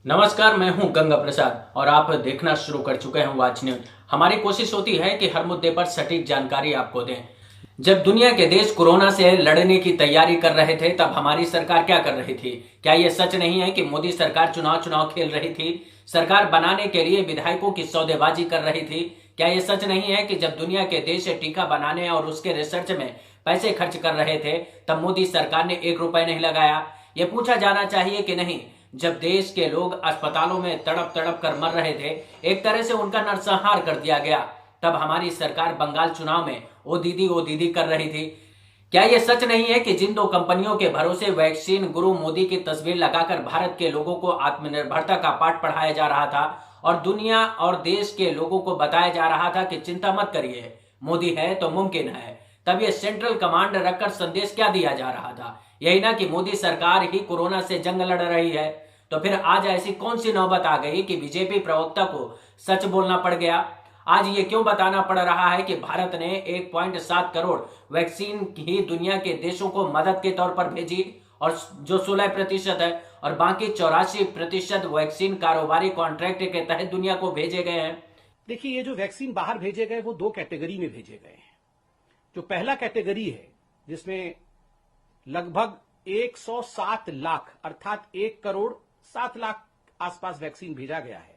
नमस्कार, मैं हूं गंगा प्रसाद और आप देखना शुरू कर चुके हैं वाच न्यूज। हमारी कोशिश होती है कि हर मुद्दे पर सटीक जानकारी आपको दें। जब दुनिया के देश कोरोना से लड़ने की तैयारी कर रहे थे, तब हमारी सरकार क्या कर रही थी? क्या यह सच नहीं है कि मोदी सरकार चुनाव खेल रही थी? सरकार बनाने के लिए विधायकों की सौदेबाजी कर रही थी? क्या यह सच नहीं है कि जब दुनिया के देश टीका बनाने और उसके रिसर्च में पैसे खर्च कर रहे थे, तब मोदी सरकार ने 1 रुपए नहीं लगाया? यह पूछा जाना चाहिए कि नहीं? जब देश के लोग अस्पतालों में तड़प तड़प कर मर रहे थे, एक तरह से उनका नरसंहार कर दिया गया, तब हमारी सरकार बंगाल चुनाव में ओ दीदी कर रही थी। क्या यह सच नहीं है कि जिन 2 कंपनियों के भरोसे वैक्सीन गुरु मोदी की तस्वीर लगाकर भारत के लोगों को आत्मनिर्भरता का पाठ पढ़ाया जा रहा था और दुनिया और देश के लोगों को बताया जा रहा था कि चिंता मत करिए, मोदी है तो मुमकिन है, तब यह सेंट्रल कमांड रखकर संदेश क्या दिया जा रहा था? यही ना कि मोदी सरकार ही कोरोना से जंग लड़ रही है। तो फिर आज ऐसी कौन सी नौबत आ गई कि बीजेपी प्रवक्ता को सच बोलना पड़ गया? आज ये क्यों बताना पड़ रहा है कि भारत ने 1.7 करोड़ वैक्सीन ही दुनिया के देशों को मदद के तौर पर भेजी और जो 16% है और बाकी 84% वैक्सीन कारोबारी कॉन्ट्रैक्ट के तहत दुनिया को भेजे गए हैं। देखिए, ये जो वैक्सीन बाहर भेजे गए वो 2 कैटेगरी में भेजे गए हैं। जो पहला कैटेगरी है जिसमें लगभग 107 लाख अर्थात 1 करोड़ 7 लाख आसपास वैक्सीन भेजा गया है,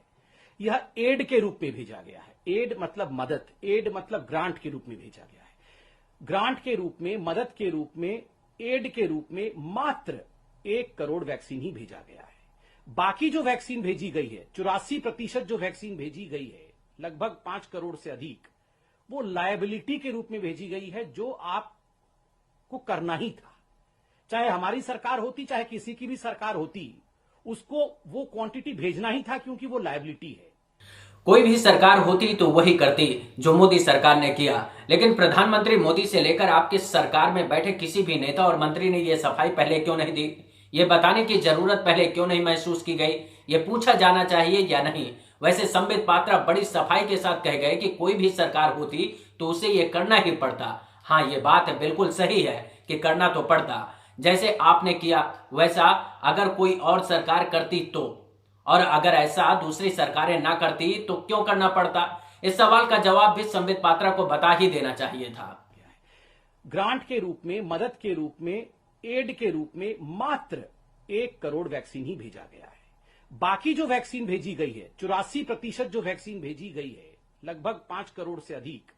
यह एड के रूप में भेजा गया है। एड मतलब मदद, एड मतलब ग्रांट के रूप में भेजा गया है। ग्रांट के रूप में, मदद के रूप में, एड के रूप में मात्र 1 करोड़ वैक्सीन ही भेजा गया है। बाकी जो वैक्सीन भेजी गई है, 84% जो वैक्सीन भेजी गई है, लगभग 5 करोड़ से अधिक, वो लायबिलिटी के रूप में भेजी गई है, जो आपको करना ही था। चाहे हमारी सरकार होती, चाहे किसी की भी सरकार होती, उसको वो क्वांटिटी भेजना ही था, क्योंकि वो लायबिलिटी है। कोई भी सरकार होती तो वही करती जो मोदी सरकार ने किया, लेकिन प्रधानमंत्री मोदी से लेकर आपकी सरकार में बैठे किसी भी नेता और मंत्री ने यह सफाई पहले क्यों नहीं दी? ये बताने की जरूरत पहले क्यों नहीं महसूस की गई? ये पूछा जाना चाहिए या नहीं? वैसे संबित पात्रा बड़ी सफाई के साथ कह गए कि कोई भी सरकार होती तो उसे ये करना ही पड़ता। हाँ, ये बात बिल्कुल सही है कि करना तो पड़ता। जैसे आपने किया वैसा अगर कोई और सरकार करती तो, और अगर ऐसा दूसरी सरकारें ना करती तो क्यों करना पड़ता? इस सवाल का जवाब भी संबित पात्रा को बता ही देना चाहिए था। ग्रांट के रूप में, मदद के रूप में, एड के रूप में मात्र 1 करोड़ वैक्सीन ही भेजा गया है। बाकी जो वैक्सीन भेजी गई है, 84% जो वैक्सीन भेजी गई है, लगभग 5 करोड़ से अधिक,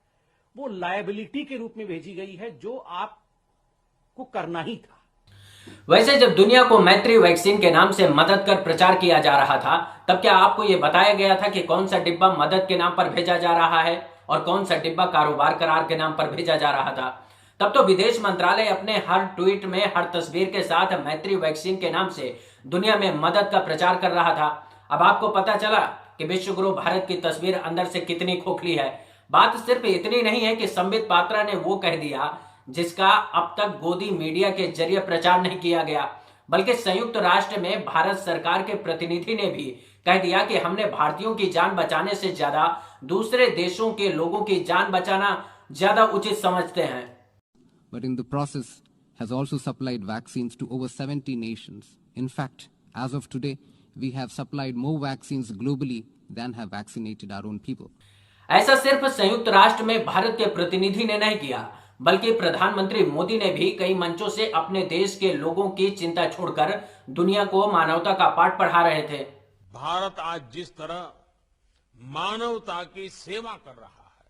वो लायबिलिटी के रूप में भेजी गई है, जो आपको करना ही था। वैसे जब दुनिया को मैत्री वैक्सीन के नाम से मदद कर प्रचार किया जा रहा था, तब क्या आपको यह बताया गया था कि कौन सा डिब्बा मदद के नाम पर भेजा जा रहा है और कौन सा डिब्बा कारोबार करार के नाम पर भेजा जा रहा था? तब तो विदेश मंत्रालय अपने हर ट्वीट में, हर तस्वीर के साथ मैत्री वैक्सीन के नाम से दुनिया में मदद का प्रचार कर रहा था। अब आपको पता चला कि विश्व गुरु भारत की तस्वीर अंदर से कितनी खोखली है। बात सिर्फ इतनी नहीं है कि संबित पात्रा ने वो कह दिया जिसका अब तक गोदी मीडिया के जरिए प्रचार नहीं किया गया, बल्कि संयुक्त राष्ट्र में भारत सरकार के प्रतिनिधि ने भी कह दिया कि हमने भारतीयों की जान बचाने से ज्यादा दूसरे देशों के लोगों की जान बचाना ज्यादा उचित समझते हैं। But in the process has also supplied vaccines to over 70 nations. In fact, as of today, we have supplied more vaccines globally than have vaccinated our own people. ऐसा सिर्फ संयुक्त राष्ट्र में भारत के प्रतिनिधि ने नहीं किया, बल्कि प्रधानमंत्री मोदी ने भी कई मंचों से अपने देश के लोगों की चिंता छोड़कर दुनिया को मानवता का पाठ पढ़ा रहे थे। भारत आज जिस तरह मानवता की सेवा कर रहा है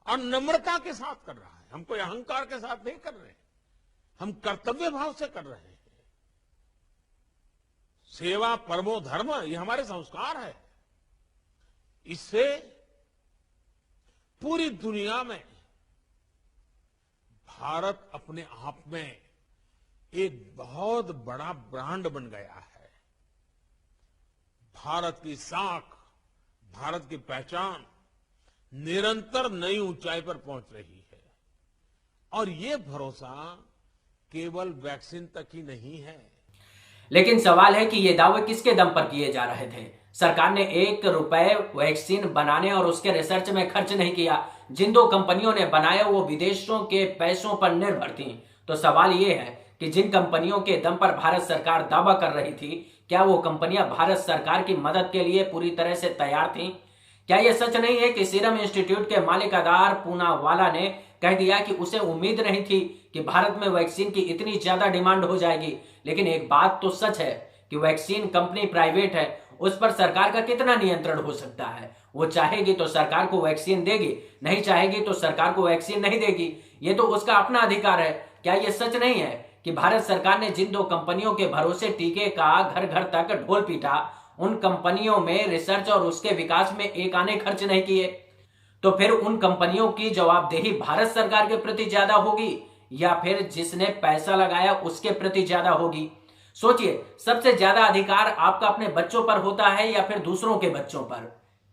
और नम्रता के साथ कर रहा है, हम कोई अहंकार के साथ नहीं कर रहे, हम कर्तव्य भाव से कर रहे हैं। सेवा परमो धर्म, ये हमारे संस्कार है। इससे पूरी दुनिया में भारत अपने आप में एक बहुत बड़ा ब्रांड बन गया है। भारत की साख, भारत की पहचान निरंतर नई ऊंचाई पर पहुंच रही है और ये भरोसा केवल वैक्सीन तक ही नहीं है। लेकिन सवाल है कि ये दावे किसके दम पर किए जा रहे थे? सरकार ने 1 रुपए वैक्सीन बनाने और उसके रिसर्च में खर्च नहीं किया। जिन 2 कंपनियों ने बनाया वो विदेशों के पैसों पर निर्भर थी। तो सवाल ये है कि जिन कंपनियों के दम पर भारत सरकार दावा कर रही थी क्या वो कंपनियां भारत सरकार की मदद के लिए पूरी तरह से तैयार थीं? क्या यह सच नहीं है कि सीरम इंस्टीट्यूट के मालिक आधार पूनावाला ने कह दिया कि उसे उम्मीद नहीं थी कि भारत में वैक्सीन की इतनी ज्यादा डिमांड हो जाएगी? लेकिन एक बात तो सच है कि वैक्सीन कंपनी प्राइवेट है, उस पर सरकार का कितना नियंत्रण हो सकता है? वो चाहेगी तो सरकार को वैक्सीन देगी, नहीं चाहेगी तो सरकार को वैक्सीन नहीं देगी। ये तो उसका अपना अधिकार है। क्या यह सच नहीं है कि भारत सरकार ने जिन दो कंपनियों के भरोसे टीके का घर घर तक ढोल पीटा, उन कंपनियों में रिसर्च और उसके विकास में एक आने खर्च नहीं किए? तो फिर उन कंपनियों की जवाबदेही भारत सरकार के प्रति ज्यादा होगी या फिर जिसने पैसा लगाया उसके प्रति ज्यादा होगी? सोचिए, सबसे ज्यादा अधिकार आपका अपने बच्चों पर होता है या फिर दूसरों के बच्चों पर?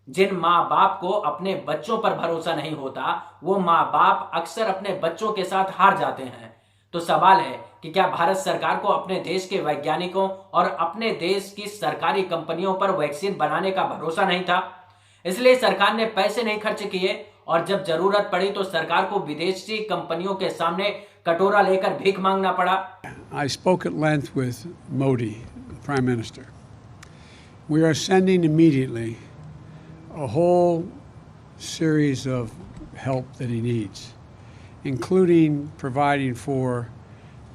जिन माँ बाप को अपने बच्चों पर भरोसा नहीं होता, वो माँ बाप अक्सर अपने बच्चों के साथ हार जाते हैं। तो सवाल है कि क्या भारत सरकार को अपने देश के वैज्ञानिकों और अपने देश की सरकारी कंपनियों पर वैक्सीन बनाने का भरोसा नहीं था? इसलिए सरकार ने पैसे नहीं खर्च किए और जब जरूरत पड़ी तो सरकार को विदेशी कंपनियों के सामने कटोरा लेकर भीख मांगना पड़ा। I spoke at length with Modi, the Prime Minister. We are sending immediately a whole series of help that he needs, including providing for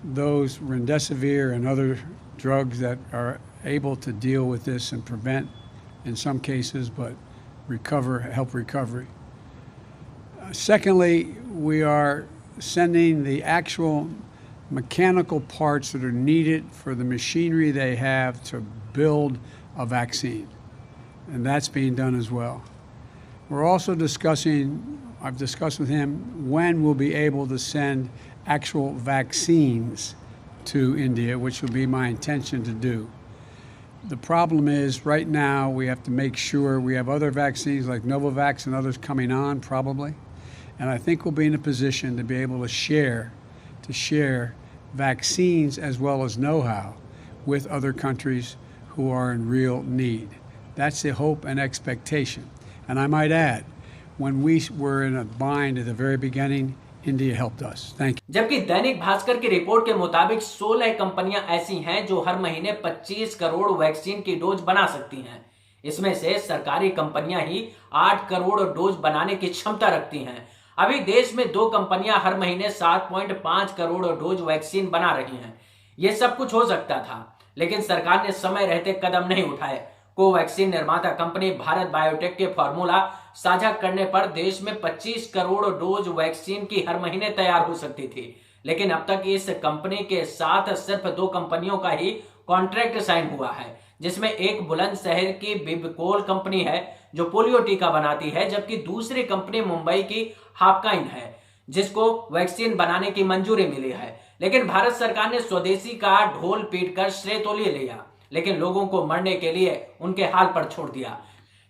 those remdesivir and other drugs that are able to deal with this and prevent, in some cases, but help recovery. Secondly, we are sending the actual mechanical parts that are needed for the machinery they have to build a vaccine, and that's being done as well. We're also I've discussed with him when we'll be able to send actual vaccines to India, which will be my intention to do. The problem is right now we have to make sure we have other vaccines like Novavax and others coming on probably, and I think we'll be in a position to be able to share vaccines as well as know-how with other countries who are in real need. That's the hope and expectation. And I might add, when we were in a bind at the very beginning, India helped us. Thank you. जबकि दैनिक भास्कर की report के मुताबिक 16 कंपनियां ऐसी हैं जो हर महीने 25 crore vaccine की डोज बना सकती हैं। इसमें से सरकारी कंपनियां ही 8 करोड़ डोज बनाने की क्षमता रखती हैं। अभी देश में 2 कंपनियां हर महीने 7.5 करोड़ डोज वैक्सीन बना रही हैं। यह सब कुछ हो सकता था, लेकिन सरकार ने समय रहते कदम नहीं उठाए। कोवैक्सीन निर्माता कंपनी भारत बायोटेक के फॉर्मूला साझा करने पर देश में 25 करोड़ डोज वैक्सीन की हर महीने तैयार हो सकती थी, लेकिन अब तक इस कंपनी के साथ सिर्फ 2 कंपनियों का ही कॉन्ट्रैक्ट साइन हुआ है, जिसमें एक बुलंदशहर की बिबकोल कंपनी है जो पोलियो टीका बनाती है, जबकि दूसरी कंपनी मुंबई की हापकाइन है जिसको वैक्सीन बनाने की मंजूरी मिली है। लेकिन भारत सरकार ने स्वदेशी का ढोल पीटकर श्रेय तो ले लिया, लेकिन लोगों को मरने के लिए उनके हाल पर छोड़ दिया।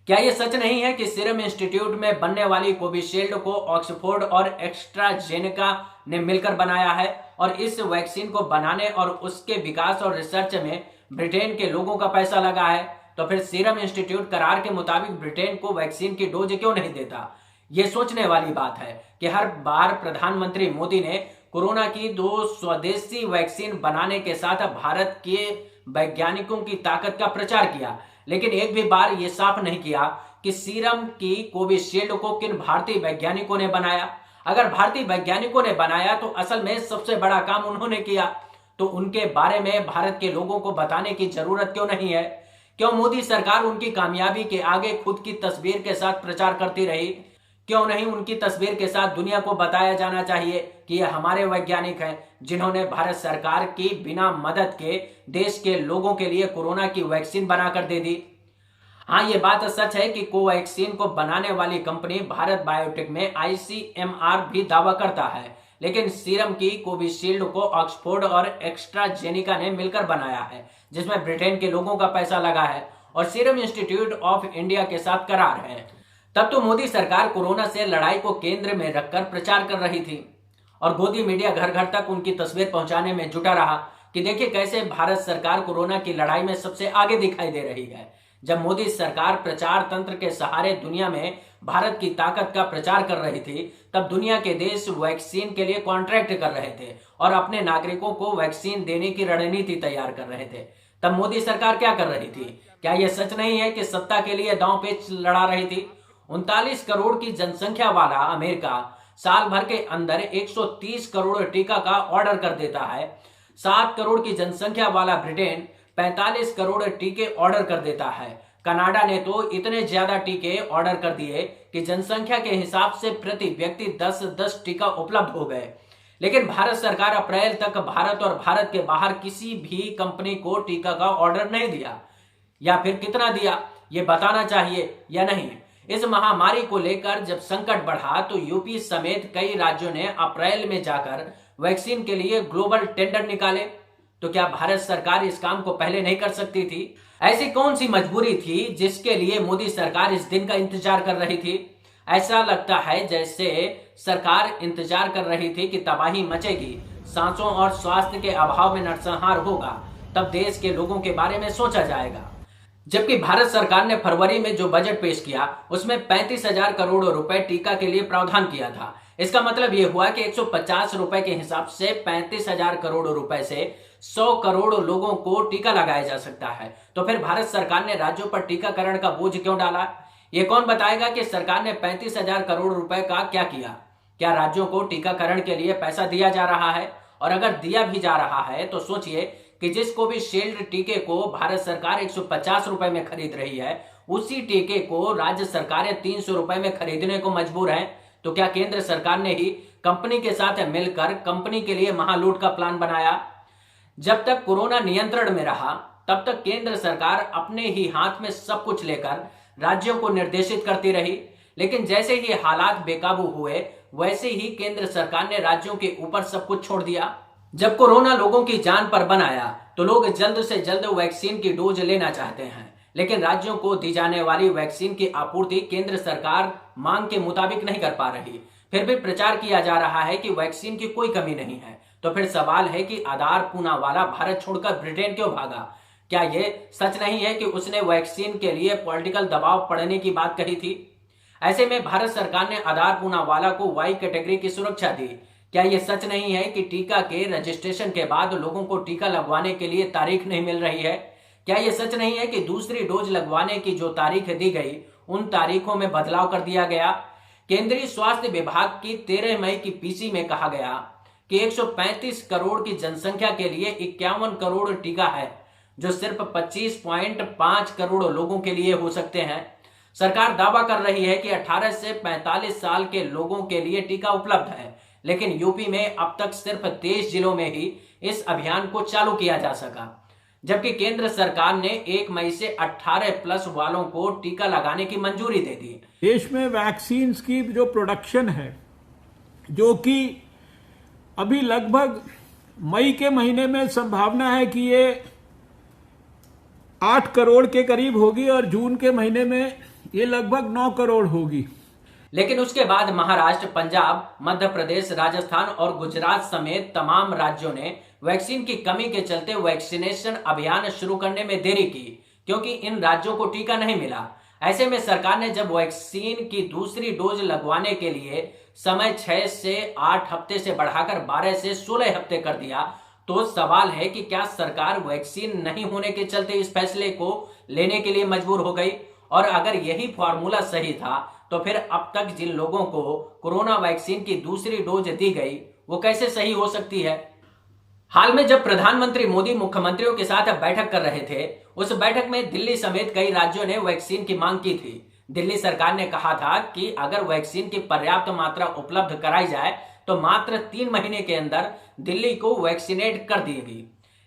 क्या यह सच नहीं है कि सीरम इंस्टीट्यूट में बनने वाली कोविशील्ड को ऑक्सफोर्ड और एस्ट्राजेनेका ने मिलकर बनाया है और इस वैक्सीन को बनाने और उसके विकास और रिसर्च में ब्रिटेन के लोगों का पैसा लगा है? तो फिर सीरम इंस्टीट्यूट करार के मुताबिक ब्रिटेन को वैक्सीन की डोज क्यों नहीं देता? यह सोचने वाली बात है कि हर बार प्रधानमंत्री मोदी ने कोरोना की 2 स्वदेशी वैक्सीन बनाने के साथ भारत के वैज्ञानिकों की ताकत का प्रचार किया, लेकिन एक भी बार यह साफ नहीं किया कि सीरम की कोविशील्ड को किन भारतीय वैज्ञानिकों ने बनाया। अगर भारतीय वैज्ञानिकों ने बनाया तो असल में सबसे बड़ा काम उन्होंने किया, तो उनके बारे में भारत के लोगों को बताने की जरूरत क्यों नहीं है? क्यों मोदी सरकार उनकी कामयाबी के आगे खुद की तस्वीर के साथ प्रचार करती रही? क्यों नहीं उनकी तस्वीर के साथ दुनिया को बताया जाना चाहिए कि ये हमारे वैज्ञानिक हैं जिन्होंने भारत सरकार की बिना मदद के देश के लोगों के लिए कोरोना की वैक्सीन बनाकर दे दी। हाँ, ये बात सच है कि कोवैक्सीन को बनाने वाली कंपनी भारत बायोटेक में ICMR भी दावा करता है, लेकिन सीरम की कोविशील्ड को ऑक्सफोर्ड और एस्ट्राजेनेका ने मिलकर बनाया है, जिसमें ब्रिटेन के लोगों का पैसा लगा है और सीरम इंस्टीट्यूट ऑफ इंडिया के साथ करार है। तब तो मोदी सरकार कोरोना से लड़ाई को केंद्र में रखकर प्रचार कर रही थी और गोदी मीडिया घर घर तक उनकी तस्वीर पहुंचाने में जुटा रहा कि देखिए कैसे भारत सरकार कोरोना की लड़ाई में सबसे आगे दिखाई दे रही है। जब मोदी सरकार प्रचार तंत्र के सहारे दुनिया में भारत की ताकत का प्रचार कर रही थी, तब दुनिया के देश वैक्सीन के लिए कॉन्ट्रैक्ट कर रहे थे और अपने नागरिकों को वैक्सीन देने की रणनीति तैयार कर रहे थे। तब मोदी सरकार क्या कर रही थी? क्या यह सच नहीं है कि सत्ता के लिए दांव पेच लड़ा रही थी? 39 करोड़ की जनसंख्या वाला अमेरिका साल भर के अंदर 130 करोड़ टीका का ऑर्डर कर देता है। 7 करोड़ की जनसंख्या वाला ब्रिटेन 45 करोड़ टीके ऑर्डर कर देता है। कनाडा ने तो इतने ज्यादा टीके ऑर्डर कर दिए कि जनसंख्या के हिसाब से प्रति व्यक्ति 10-10 टीका उपलब्ध हो गए। लेकिन भारत सरकार अप्रैल तक भारत और भारत के बाहर किसी भी कंपनी को टीका का ऑर्डर नहीं दिया, या फिर कितना दिया ये बताना चाहिए या नहीं। इस महामारी को लेकर जब संकट बढ़ा तो यूपी समेत कई राज्यों ने अप्रैल में जाकर वैक्सीन के लिए ग्लोबल टेंडर निकाले। तो क्या भारत सरकार इस काम को पहले नहीं कर सकती थी? ऐसी कौन सी मजबूरी थी जिसके लिए मोदी सरकार इस दिन का इंतजार कर रही थी? ऐसा लगता है जैसे सरकार इंतजार कर रही थी कि तबाही मचेगी, सांसों और स्वास्थ्य के अभाव में नरसंहार होगा, तब देश के लोगों के बारे में सोचा जाएगा। जबकि भारत सरकार ने फरवरी में जो बजट पेश किया उसमें 35,000 करोड़ रुपए टीका के लिए प्रावधान किया था। इसका मतलब यह हुआ कि 150 रुपए के हिसाब से 35,000 करोड़ रुपए से 100 करोड़ लोगों को टीका लगाया जा सकता है। तो फिर भारत सरकार ने राज्यों पर टीकाकरण का बोझ क्यों डाला? ये कौन बताएगा कि सरकार ने 35,000 करोड़ रुपए का क्या किया? क्या राज्यों को टीकाकरण के लिए पैसा दिया जा रहा है? और अगर दिया भी जा रहा है तो सोचिए कि जिस कोविशील्ड टीके को भारत सरकार 150 रुपए में खरीद रही है, उसी टीके को राज्य सरकारें 300 रुपए में खरीदने को मजबूर हैं। तो क्या केंद्र सरकार ने ही कंपनी के साथ मिलकर कंपनी के लिए महालूट का प्लान बनाया? जब तक कोरोना नियंत्रण में रहा तब तक केंद्र सरकार अपने ही हाथ में सब कुछ लेकर राज्यों को निर्देशित करती रही, लेकिन जैसे ही हालात बेकाबू हुए वैसे ही केंद्र सरकार ने राज्यों के ऊपर सब कुछ छोड़ दिया। जब कोरोना लोगों की जान पर बन आया तो लोग जल्द से जल्द वैक्सीन की डोज लेना चाहते हैं, लेकिन राज्यों को दी जाने वाली वैक्सीन की आपूर्ति केंद्र सरकार मांग के मुताबिक नहीं कर पा रही। फिर भी प्रचार किया जा रहा है कि वैक्सीन की कोई कमी नहीं है। तो फिर सवाल है कि आधार पूनावाला भारत छोड़कर ब्रिटेन क्यों भागा? क्या यह सच नहीं है कि उसने वैक्सीन के लिए पॉलिटिकल दबाव पड़ने की बात कही थी? ऐसे में भारत सरकार ने आधार पूनावाला को वाई कैटेगरी की सुरक्षा दी। क्या यह सच नहीं है कि टीका के रजिस्ट्रेशन के बाद लोगों को टीका लगवाने के लिए तारीख नहीं मिल रही है? क्या यह सच नहीं है कि दूसरी डोज लगवाने की जो तारीख दी गई उन तारीखों में बदलाव कर दिया गया? केंद्रीय स्वास्थ्य विभाग की 13 मई की पीसी में कहा गया कि 135 करोड़ की जनसंख्या के लिए 51 करोड़ टीका है, जो सिर्फ 25.5 करोड़ लोगों के लिए हो सकते हैं। सरकार दावा कर रही है कि 18 से 45 साल के लोगों के लिए टीका उपलब्ध है, लेकिन यूपी में अब तक सिर्फ 23 जिलों में ही इस अभियान को चालू किया जा सका, जबकि केंद्र सरकार ने 1 मई से 18+ वालों को टीका लगाने की मंजूरी दे दी। देश में वैक्सीन की जो प्रोडक्शन है, जो कि अभी लगभग मई के महीने में संभावना है कि ये 8 करोड़ के करीब होगी और जून के महीने में ये लगभग 9 करोड़ होगी। लेकिन उसके बाद महाराष्ट्र, पंजाब, मध्य प्रदेश, राजस्थान और गुजरात समेत तमाम राज्यों ने वैक्सीन की कमी के चलते वैक्सीनेशन अभियान शुरू करने में देरी की, क्योंकि इन राज्यों को टीका नहीं मिला। ऐसे में सरकार ने जब वैक्सीन की दूसरी डोज लगवाने के लिए समय 6 से 8 हफ्ते से बढ़ाकर 12 से 16 हफ्ते कर दिया, तो सवाल है कि क्या सरकार वैक्सीन नहीं होने के चलते इस फैसले को लेने के लिए मजबूर हो गई? और अगर यही फॉर्मूला सही था तो फिर अब तक जिन लोगों को कोरोना वैक्सीन की दूसरी डोज दी गई वो कैसे सही हो सकती है? हाल में जब प्रधानमंत्री मोदी मुख्यमंत्रियों के साथ बैठक कर रहे थे, उस बैठक में दिल्ली समेत कई राज्यों ने वैक्सीन की मांग की थी। दिल्ली सरकार ने कहा था कि अगर वैक्सीन की पर्याप्त मात्रा उपलब्ध कराई जाए तो मात्र 3 महीने के अंदर दिल्ली को वैक्सीनेट कर देगी।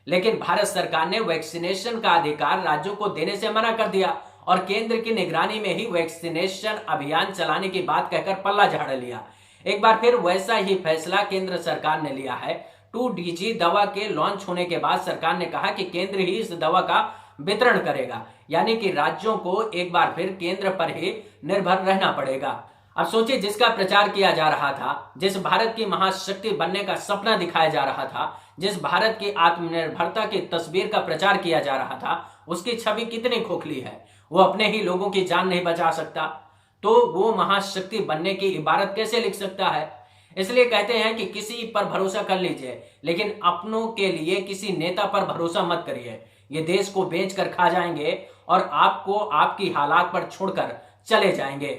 लेकिन भारत सरकार ने वैक्सीनेशन का अधिकार राज्यों को देने से मना कर दिया और केंद्र की निगरानी में ही वैक्सीनेशन अभियान चलाने की बात कहकर पल्ला झाड़ लिया। एक बार फिर वैसा ही फैसला केंद्र सरकार ने लिया है। 2DG दवा के लॉन्च होने के बाद सरकार ने कहा कि केंद्र ही इस दवा का वितरण करेगा, यानी कि राज्यों को एक बार फिर केंद्र पर ही निर्भर रहना पड़ेगा। अब सोचिए, जिसका प्रचार किया जा रहा था, जिस भारत की महाशक्ति बनने का सपना दिखाया जा रहा था, जिस भारत की आत्मनिर्भरता की तस्वीर का प्रचार किया जा रहा था, उसकी छवि कितनी खोखली है। वो अपने ही लोगों की जान नहीं बचा सकता तो वो महाशक्ति बनने की इबारत कैसे लिख सकता है? इसलिए कहते हैं कि किसी पर भरोसा कर लीजिए, लेकिन अपनों के लिए किसी नेता पर भरोसा मत करिए। ये देश को बेच कर खा जाएंगे और आपको आपकी हालात पर छोड़कर चले जाएंगे।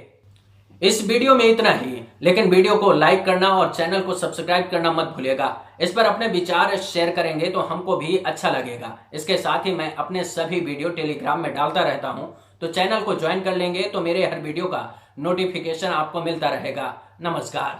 इस वीडियो में इतना ही, लेकिन वीडियो को लाइक करना और चैनल को सब्सक्राइब करना मत भूलिएगा। इस पर अपने विचार शेयर करेंगे तो हमको भी अच्छा लगेगा। इसके साथ ही मैं अपने सभी वीडियो टेलीग्राम में डालता रहता हूं, तो चैनल को ज्वाइन कर लेंगे तो मेरे हर वीडियो का नोटिफिकेशन आपको मिलता रहेगा। नमस्कार।